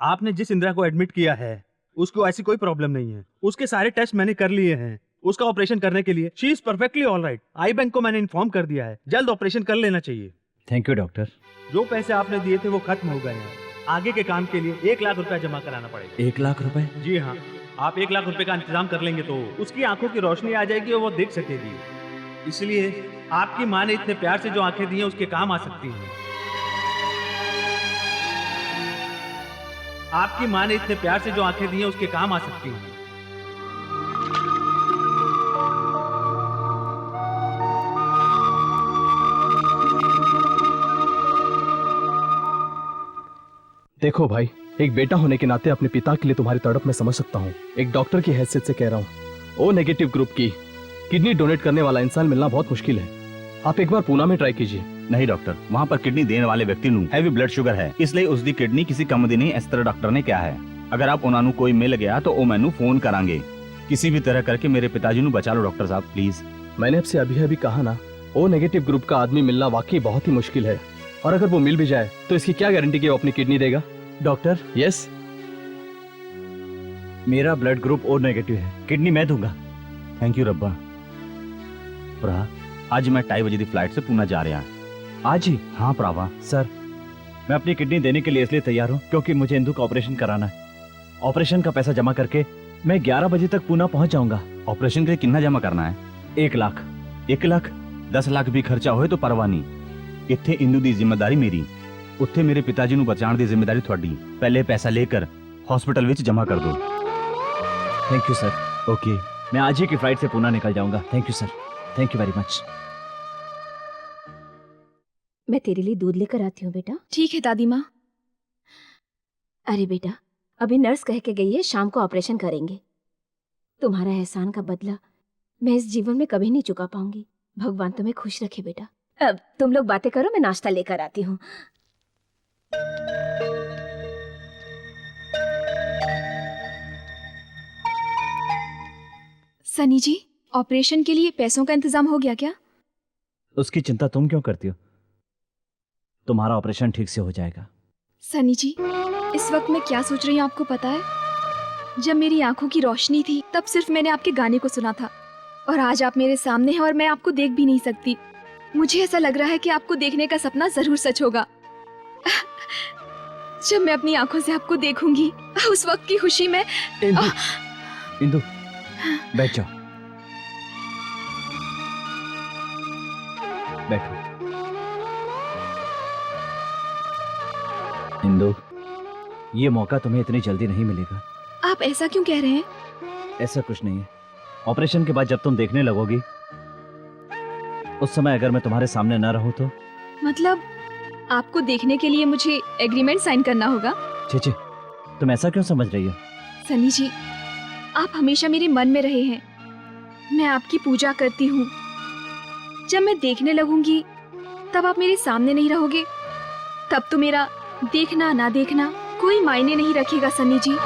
आपने जिस इंदिरा को एडमिट किया है उसको ऐसी कोई प्रॉब्लम नहीं है। उसके सारे टेस्ट मैंने कर लिए हैं। उसका ऑपरेशन करने के लिए she is perfectly all right. I bank को मैंने इन्फॉर्म कर दिया है, जल्द ऑपरेशन कर लेना चाहिए। Thank you doctor. जो पैसे आपने दिए थे वो खत्म हो गए हैं। आगे के काम के लिए 1 लाख रुपया जमा कराना पड़ेगा। 1 लाख रुपए? जी हाँ, आप 1 लाख रुपए का इंतजाम कर लेंगे तो उसकी आंखों की रोशनी आ जाएगी और वो देख सकेगी। इसलिए आपकी माँ ने इतने प्यार से जो आंखें दी हैं उसके काम आ सकती हैं। आपकी माँ ने इतने प्यार से जो आंखें दी हैं उसके काम आ सकती हैं। देखो भाई, एक बेटा होने के नाते अपने पिता के लिए तुम्हारी तड़प मैं समझ सकता हूँ। एक डॉक्टर की हैसियत से कह रहा हूँ, ओ नेगेटिव ग्रुप की किडनी डोनेट करने वाला इंसान मिलना बहुत मुश्किल है। आप एक बार पूना में ट्राई कीजिए। नहीं डॉक्टर, वहाँ पर किडनी देने वाले व्यक्ति ਨੂੰ हैवी ब्लड शुगर है, इसलिए उसकी किडनी किसी ਕੰਮ ਦੀ नहीं, इस तरह डॉक्टर ने क्या है। अगर आप ਉਹਨਾਂ ਨੂੰ कोई मिल गया तो वो मैनू फोन करांगे। किसी भी तरह करके मेरे पिताजी ਨੂੰ बचा लो डॉक्टर साहब प्लीज। मैंने आपसे अभी अभी कहा ना, ओ नेगेटिव ग्रुप का आदमी मिलना वाकई बहुत ही मुश्किल है। और अगर वो मिल भी जाए तो इसकी क्या गारंटी कि वो अपनी किडनी देगा। डॉक्टर, यस, मेरा ब्लड ग्रुप ओ नेगेटिव है, किडनी मैं दूंगा। थैंक यू रब्बा। भरा, आज मैं 2:30 बजे की फ्लाइट से पूना जा रहा। आज ही? हाँ भरावा। सर, मैं अपनी किडनी देने के लिए इसलिए तैयार हूँ क्योंकि मुझे इंदु का ऑपरेशन कराना है। ऑपरेशन का पैसा जमा करके मैं 11 बजे तक पूना पहुंच जाऊंगा। ऑपरेशन के लिए कितना जमा करना है? 1 लाख। 1 लाख? 10 लाख भी खर्चा होए तो परवाह नहीं। इत्थे इंदु की जिम्मेदारी मेरी, उत्थे मेरे पिताजी ਨੂੰ बचाने की जिम्मेदारी थोड़ी। पहले पैसा लेकर हॉस्पिटल विच जमा कर दो। Thank you sir. ओके, मैं आज ही की फ्लाइट से पूना निकल जाऊंगा। Thank you sir, thank you very much. मैं तेरे लिए दूध लेकर आती हूँ बेटा। ठीक है दादी माँ। अरे बेटा, अभी नर्स कह के गई है शाम को ऑपरेशन करेंगे। तुम्हारा एहसान का बदला मैं इस जीवन में कभी नहीं चुका पाऊंगी। भगवान तुम्हें खुश रखे बेटा। अब तुम लोग बातें करो, मैं नाश्ता लेकर आती हूँ। सनी जी, ऑपरेशन के लिए पैसों का इंतजाम हो गया क्या? उसकी चिंता तुम क्यों करती हो? तुम्हारा ऑपरेशन ठीक से हो जाएगा। सनी जी, इस वक्त मैं क्या सोच रही हूँ आपको पता है? जब मेरी आंखों की रोशनी थी तब सिर्फ मैंने आपके गाने को सुना था, और आज आप मेरे सामने हैं और मैं आपको देख भी नहीं सकती। मुझे ऐसा लग रहा है कि आपको देखने का सपना जरूर सच होगा। जब मैं अपनी आंखों से आपको देखूंगी उस वक्त की खुशी में। इंदु, बैठ जाओ। बैठो। इंदु, ये मौका तुम्हें इतनी जल्दी नहीं मिलेगा। आप ऐसा क्यों कह रहे हैं? ऐसा कुछ नहीं है। ऑपरेशन के बाद जब तुम देखने लगोगी उस समय अगर मैं तुम्हारे सामने न रहूं तो? मतलब आपको देखने के लिए मुझे एग्रीमेंट साइन करना होगा? छे, तुम ऐसा क्यों समझ रही हो? सनी जी, आप हमेशा मेरे मन में रहे हैं। मैं आपकी पूजा करती हूँ। जब मैं देखने लगूंगी तब आप मेरे सामने नहीं रहोगे। तब तो मेरा देखना ना देखना कोई मायने नहीं रखेगा सनी जी।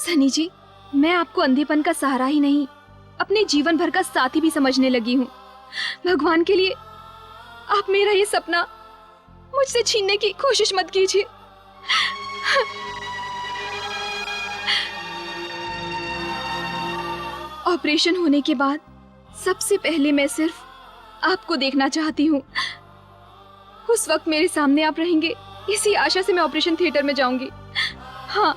सनी जी, मैं आपको अंधेपन का सहारा ही नहीं, अपने जीवन भर का साथी भी समझने लगी हूँ। भगवान के लिए आप मेरा ये सपना मुझसे छीनने की कोशिश मत कीजिए। ऑपरेशन होने के बाद सबसे पहले मैं सिर्फ आपको देखना चाहती हूँ। उस वक्त मेरे सामने आप रहेंगे, इसी आशा से मैं ऑपरेशन थिएटर में जाऊंगी। हाँ।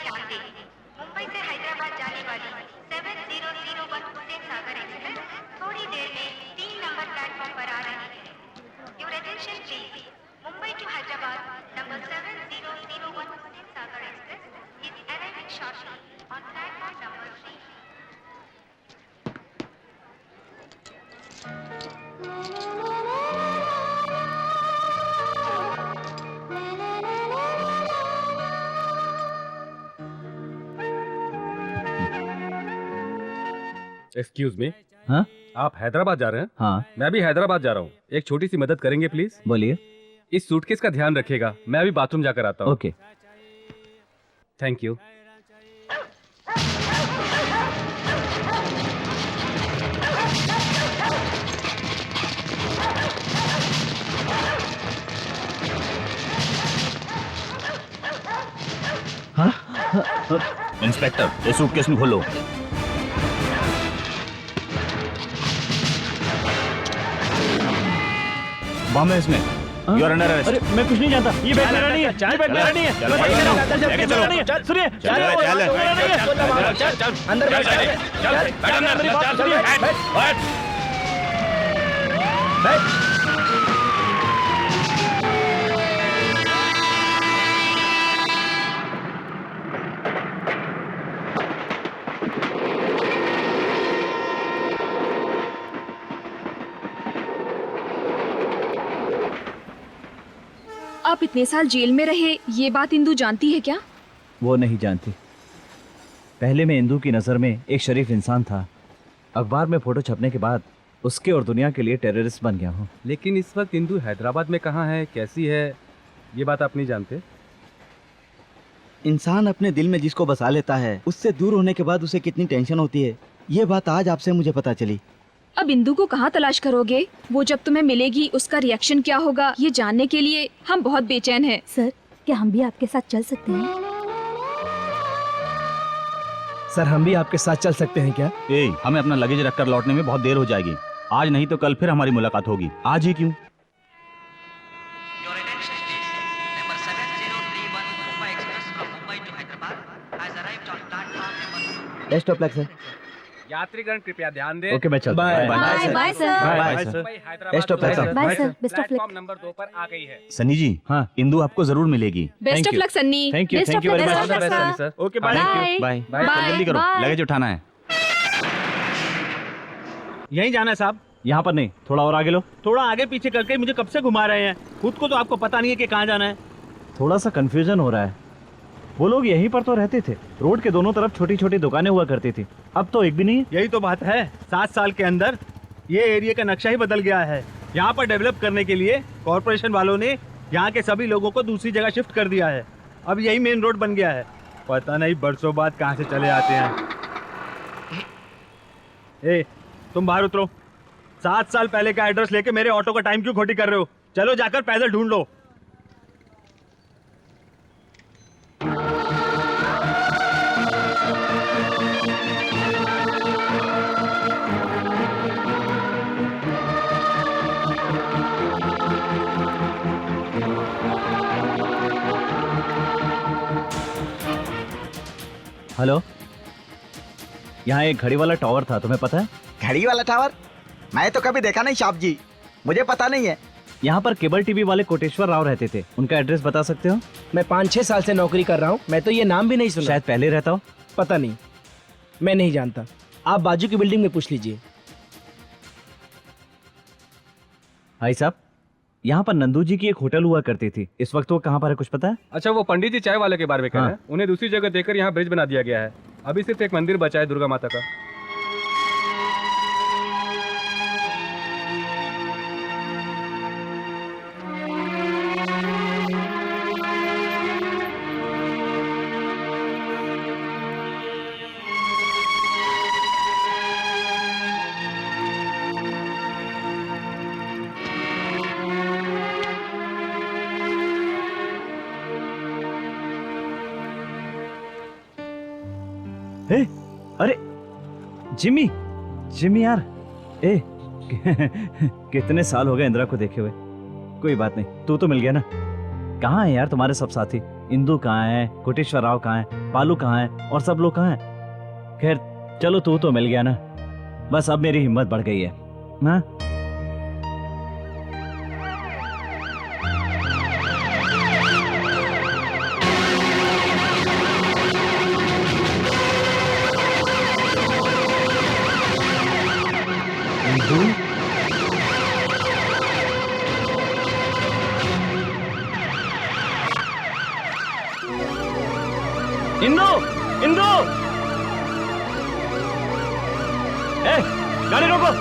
ध्यान दें। मुंबई से हैदराबाद जाने वाली 7001 हुसैन सागर एक्सप्रेस थोड़ी देर में 3 नंबर प्लेटफॉर्म पर आ रही है। Your attention please. Mumbai to Hyderabad number 7001 Hussain Sagar express is arriving shortly on platform number 3। Excuse me. हाँ? आप हैदराबाद जा रहे हैं? हाँ मैं भी हैदराबाद जा रहा हूँ। एक छोटी सी मदद करेंगे प्लीज? बोलिए। इस सूटकेस का ध्यान रखिएगा, मैं अभी बाथरूम जाकर आता हूँ। ओके। Thank you. इंस्पेक्टर, ये सूटकेस ਨੂੰ खोलो। बम है इसमें। You are under arrest. अरे मैं कुछ नहीं जानता, ये बैग मेरा नहीं है, ये बैग मेरा नहीं है, चल, ये बैग चल, मेरा चल, नहीं है, चल, सुनिए, चल, सुनिए, चल, आप इतने साल जेल में रहे, ये बात इंदु जानती है क्या? वो नहीं जानती। पहले मैं इंदु की नज़र में एक शरीफ इंसान था। अखबार में फोटो छपने के बाद उसके और दुनिया के लिए टेररिस्ट बन गया हूँ। लेकिन इस वक्त इंदु हैदराबाद में कहाँ है, कैसी है, ये बात आप नहीं जानते। इंसान अपने दिल में जिसको बसा लेता है, उससे दूर होने के बाद उसे कितनी टेंशन होती है, ये बात आज आपसे मुझे पता चली। अब इंदु को कहाँ तलाश करोगे? वो जब तुम्हें मिलेगी उसका रिएक्शन क्या होगा, ये जानने के लिए हम बहुत बेचैन हैं। सर, क्या हम भी आपके साथ चल सकते हैं? सर हम भी आपके साथ चल सकते हैं क्या? हमें अपना लगेज रखकर लौटने में बहुत देर हो जाएगी। आज नहीं तो कल फिर हमारी मुलाकात होगी। आज ही क्यों? Best of luck sir. यात्रीगण कृपया ध्यान दें। ओके, मैं चलता हूँ। Bye bye sir. Bye sir. Mumbai Hyderabad best of luck sir. Bye sir, best of luck. Platform number 2 पर आ गई है। सनी जी, हाँ। इंदु आपको जरूर मिलेगी। Best of you. Luck Sunny. Thank you, Best thank of you very luck, much. best of luck, sir। Sir. Okay, bye. Bye. Bye. Bye, जल्दी करो, bye. Luggage उठाना है। यहीं जाना है साहब। यहाँ पर नहीं, थोड़ा और आगे लो। थोड़ा आगे पीछे करके मुझे कब से घुमा रहे हैं। खुद को तो आपको पता नहीं है कि कहाँ जाना है। थोड़ा सा कंफ्यूजन हो रहा है। वो लोग यहीं पर तो रहते थे, रोड के दोनों तरफ छोटी छोटी दुकानें हुआ करती थी, अब तो एक भी नहीं है। यही तो बात है, 7 साल के अंदर ये एरिया का नक्शा ही बदल गया है। यहाँ पर डेवलप करने के लिए कॉर्पोरेशन वालों ने यहाँ के सभी लोगों को दूसरी जगह शिफ्ट कर दिया है। अब यही मेन रोड बन गया है। पता नहीं बरसों बाद कहाँ से चले आते हैं। ए, तुम बाहर उतरो। 7 साल पहले का एड्रेस लेके मेरे ऑटो का टाइम क्यों खोटी कर रहे हो? चलो जाकर पैदल ढूंढ लो। हेलो, यहाँ एक घड़ी वाला टावर था, तुम्हें पता है? घड़ी वाला टावर? मैं तो कभी देखा नहीं साहब जी, मुझे पता नहीं है। यहाँ पर केबल टीवी वाले कोटेश्वर राव रहते थे, उनका एड्रेस बता सकते हो? मैं 5-6 साल से नौकरी कर रहा हूँ, मैं तो ये नाम भी नहीं सुना। शायद पहले रहता हो। पता नहीं, मैं नहीं जानता। आप बाजू की बिल्डिंग में पूछ लीजिए। भाई साहब, यहाँ पर नंदू जी की एक होटल हुआ करती थी, इस वक्त वो कहाँ पर है, कुछ पता है? अच्छा, वो पंडित जी चाय वाले के बारे में कह रहे हैं। उन्हें दूसरी जगह देकर यहाँ ब्रिज बना दिया गया है। अभी सिर्फ एक मंदिर बचा है दुर्गा माता का। ए, अरे जिमी, जिमी यार, ए कितने साल हो गए इंदिरा को देखे हुए। कोई बात नहीं, तू तो मिल गया ना। कहाँ है यार तुम्हारे सब साथी? इंदू कहाँ है, कोटेश्वर राव कहाँ है, बालू कहाँ है और सब लोग कहाँ हैं? खैर चलो, तू तो मिल गया ना, बस अब मेरी हिम्मत बढ़ गई है। हाँ इंदू, इंदू, ए, गाड़ी रोको।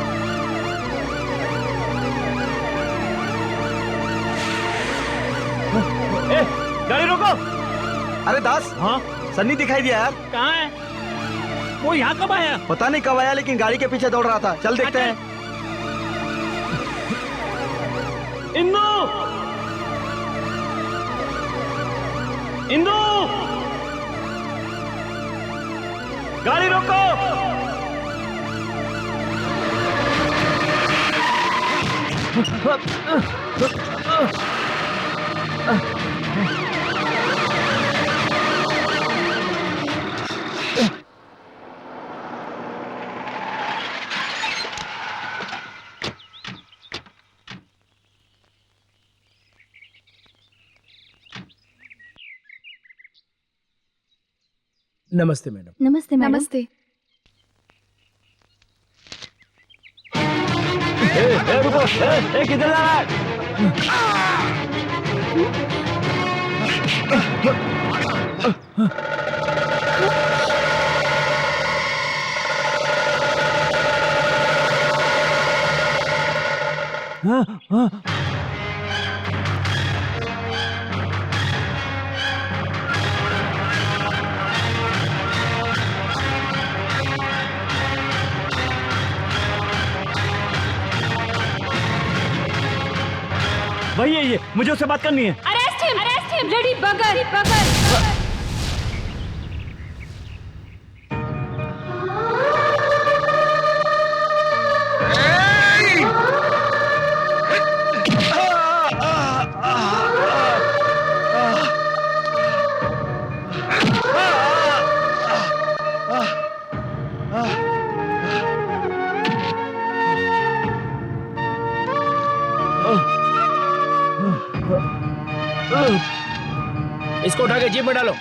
ए, गाड़ी रोको। अरे दास, हाँ सन्नी दिखाई दिया यार। कहाँ है वो? यहाँ कब आया? पता नहीं कब आया, लेकिन गाड़ी के पीछे दौड़ रहा था। चल देखते हैं। इंदू, इंदू, गाड़ी रोको। नमस्ते मैडम। नमस्ते मैडम। नमस्ते। रुको, किधर जा रहा है? वही है ये, मुझे उससे बात करनी है। अरेस्ट हिम, रेडी, बगल, बगल। इसको उठा के जीप में डालो।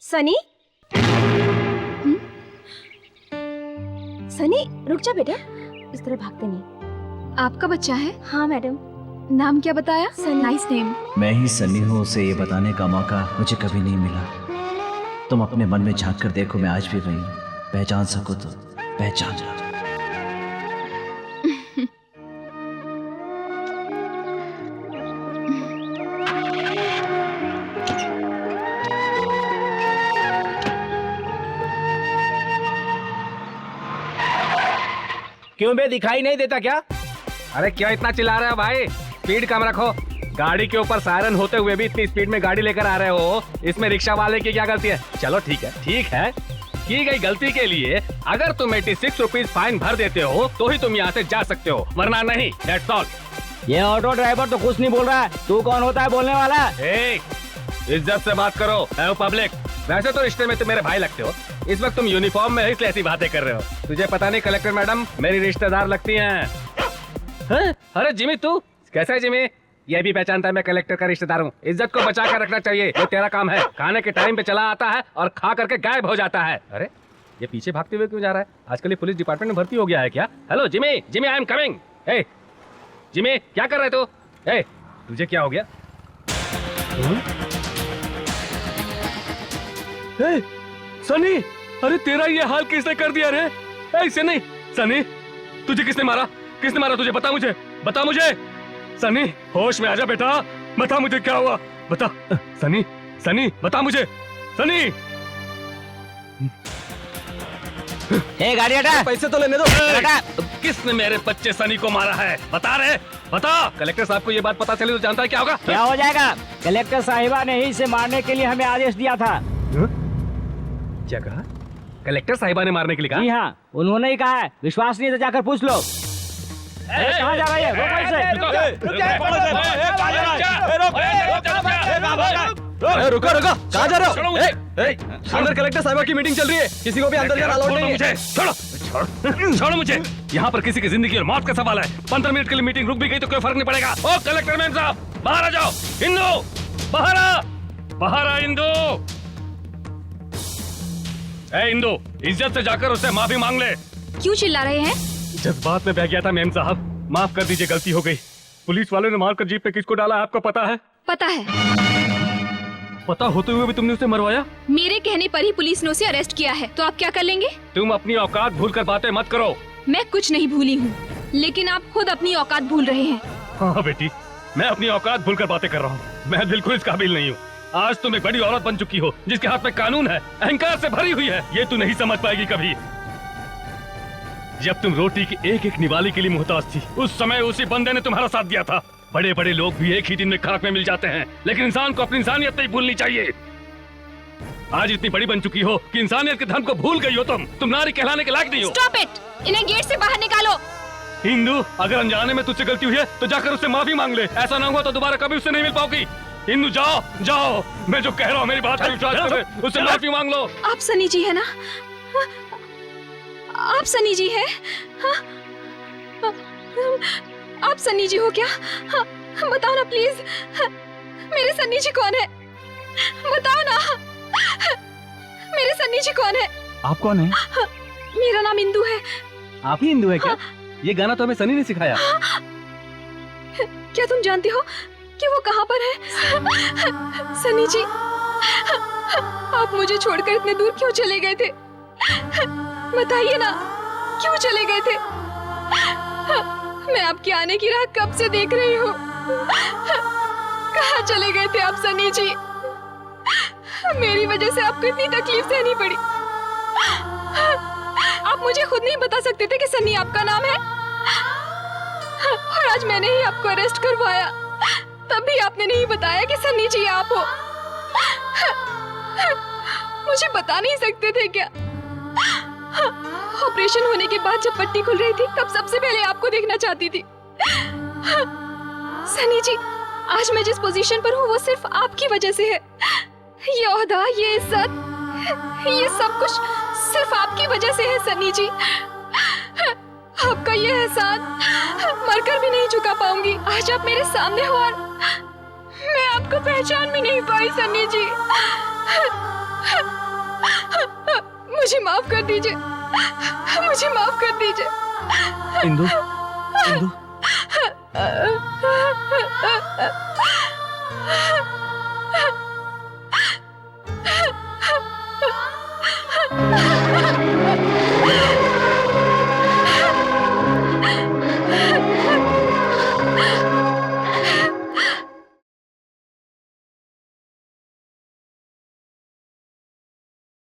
सनी, सनी रुक जा बेटा, इस तरह भागते नहीं। आपका बच्चा है? हाँ मैडम। नाम क्या बताया? सनी। Nice name. मैं ही सन्नी हूँ, उसे ये बताने का मौका मुझे कभी नहीं मिला। तुम अपने मन में झांक कर देखो, मैं आज भी वही हूँ। पहचान सको तो पहचान लो। क्यों बे, दिखाई नहीं देता क्या? अरे क्या इतना चिल्ला रहे हो भाई? स्पीड कम रखो। गाड़ी के ऊपर सायरन होते हुए भी इतनी स्पीड में गाड़ी लेकर आ रहे हो, इसमें रिक्शा वाले की क्या गलती है? चलो ठीक है, की गई गलती के लिए अगर तुम 86 रुपीज फाइन भर देते हो तो ही तुम यहाँ से जा सकते हो, वरना नहीं। That's all. ये ऑटो ड्राइवर तो कुछ नहीं बोल रहा है, तू कौन होता है बोलने वाला? इज्जत से बात करो पब्लिक। वैसे तो रिश्ते में तुम मेरे भाई लगते हो, इस वक्त तुम यूनिफॉर्म में इसलिए ऐसी बातें कर रहे हो। तुझे पता नहीं कलेक्टर मैडम मेरी रिश्तेदार लगती हैं। अरे जिमी, तू कैसा है जिमी? ये भी पहचानता है मैं कलेक्टर का रिश्तेदार हूँ। इज्जत को बचा कर रखना चाहिए, ये तेरा काम है। खाने के टाइम पे चला आता है और खा करके गायब हो जाता है। अरे ये पीछे भागते हुए क्यों जा रहा है? आजकल ये पुलिस डिपार्टमेंट में भर्ती हो गया है क्या? Hello Jimmy, Jimmy I am coming. A Jimmy, क्या कर रहे तू? ए तुझे क्या हो गया? सनी, अरे तेरा ये हाल किसने कर दिया रे? ऐसे नहीं सनी, तुझे किसने मारा? किसने मारा तुझे? बता मुझे, बता मुझे। सनी होश में आजा बेटा, बता मुझे क्या हुआ, बता। सनी, सनी बता मुझे, सनी। ए गाड़ी हटा। पैसे तो लेने दो। हटा। किसने मेरे बच्चे सनी को मारा है? बता रहे, बता। कलेक्टर साहब को ये बात पता चली तो जानता है क्या होगा? क्या हो जाएगा? कलेक्टर साहिबा ने ही इसे मारने के लिए हमें आदेश दिया था। क्या कहा? कलेक्टर साहिबा ने मारने के लिए जी कहा? हाँ, उन्होंने ही कहा है। विश्वास नहीं है तो जाकर पूछ लो। कहाँ जा रही है? रोको इसे। रुको रुको, कहाँ जा रहे हो? अंदर कलेक्टर साहिबा की मीटिंग चल रही है, किसी को भी अंदर जाना अलाउड नहीं है। छोड़ो मुझे। यहाँ पर किसी की जिंदगी और मौत का सवाल है। 15 मिनट के लिए मीटिंग रुक भी गई तो कोई फर्क नहीं पड़ेगा। ओ कलेक्टर मैम साहब, बाहर आ जाओ। इंदु, बाहर आ, बाहर आ इंदु। ए इंदु, इज्जत से जाकर उससे माफी मांग ले। क्यों चिल्ला रहे हैं? जज्बात में बह गया था मैम साहब, माफ कर दीजिए, गलती हो गई। पुलिस वालों ने मारकर जीप पे किसको डाला आपको पता है? पता है। पता होते हुए भी तुमने उसे मरवाया? मेरे कहने पर ही पुलिस ने उसे अरेस्ट किया है, तो आप क्या कर लेंगे? तुम अपनी औकात भूलकर बातें मत करो। मैं कुछ नहीं भूली हूँ, लेकिन आप खुद अपनी औकात भूल रहे हैं। हाँ बेटी, मैं अपनी औकात भूलकर बातें कर रहा हूँ। मैं बिल्कुल इस काबिल नहीं हूँ। आज तुम एक बड़ी औरत बन चुकी हो, जिसके हाथ में कानून है, अहंकार से भरी हुई है। ये तू नहीं समझ पाएगी कभी। जब तुम रोटी की एक एक निवाली के लिए मुहताज थी, उस समय उसी बंदे ने तुम्हारा साथ दिया था। बड़े बड़े लोग भी एक ही दिन में खाक में मिल जाते हैं, लेकिन इंसान को अपनी इंसानियत नहीं भूलनी चाहिए। आज इतनी बड़ी बन चुकी हो कि इंसानियत के धर्म को भूल गई हो। तुम नारी कहलाने के लायक नहीं हो। Stop it! इन्हें गेट से बाहर निकालो। इंदु, अगर अनजाने में तुझसे गलती हुई है तो जाकर उससे माफी मांग ले। ऐसा ना हुआ तो दोबारा कभी उससे नहीं मिल पाओगी। इंदु जाओ जाओ, मैं जो कह रहा हूँ मेरी बात पर विश्वास करो, उससे माफी मांग लो। आप सनी जी है ना? आप सनी जी है? आप सनी जी हो क्या? बताओ ना प्लीज, मेरे सन्नी जी कौन है? बताओ ना, मेरे सन्नी जी कौन है? आप कौन है? मेरा नाम इंदु है। आप ही इंदु है क्या? ये गाना तो हमें सनी ने सिखाया। क्या तुम जानती हो कि वो कहाँ पर है? सनी जी, आप मुझे छोड़कर इतने दूर क्यों चले गए थे? बताइए ना, क्यों चले गए थे? मैं आपके आने की राह कब से देख रही हूँ। कहाँ चले गए थे आप सनी जी? मेरी वजह से आपको इतनी तकलीफ सहनी पड़ी। आप मुझे खुद नहीं बता सकते थे कि सनी आपका नाम है? और आज मैंने ही आपको अरेस्ट करवाया, तब भी आपने नहीं बताया कि सनी जी आप हो। मुझे बता नहीं सकते थे क्या? ऑपरेशन होने के बाद जब पट्टी खुल रही थी, तब सबसे पहले आपको देखना चाहती थी। सनी जी, आज मैं जिस पोजीशन पर हूँ वो सिर्फ आपकी वजह से है। ये ओहदा, ये इज्जत, ये सब कुछ सिर्फ आपकी वजह से है सनी जी। आपका ये एहसान मरकर भी नहीं चुका पाऊंगी। आज आप मेरे सामने हो और मैं आपको पहचान भी नहीं पाई सनी जी। मुझे माफ कर दीजिए, मुझे माफ कर दीजिए। इंदु, इंदु।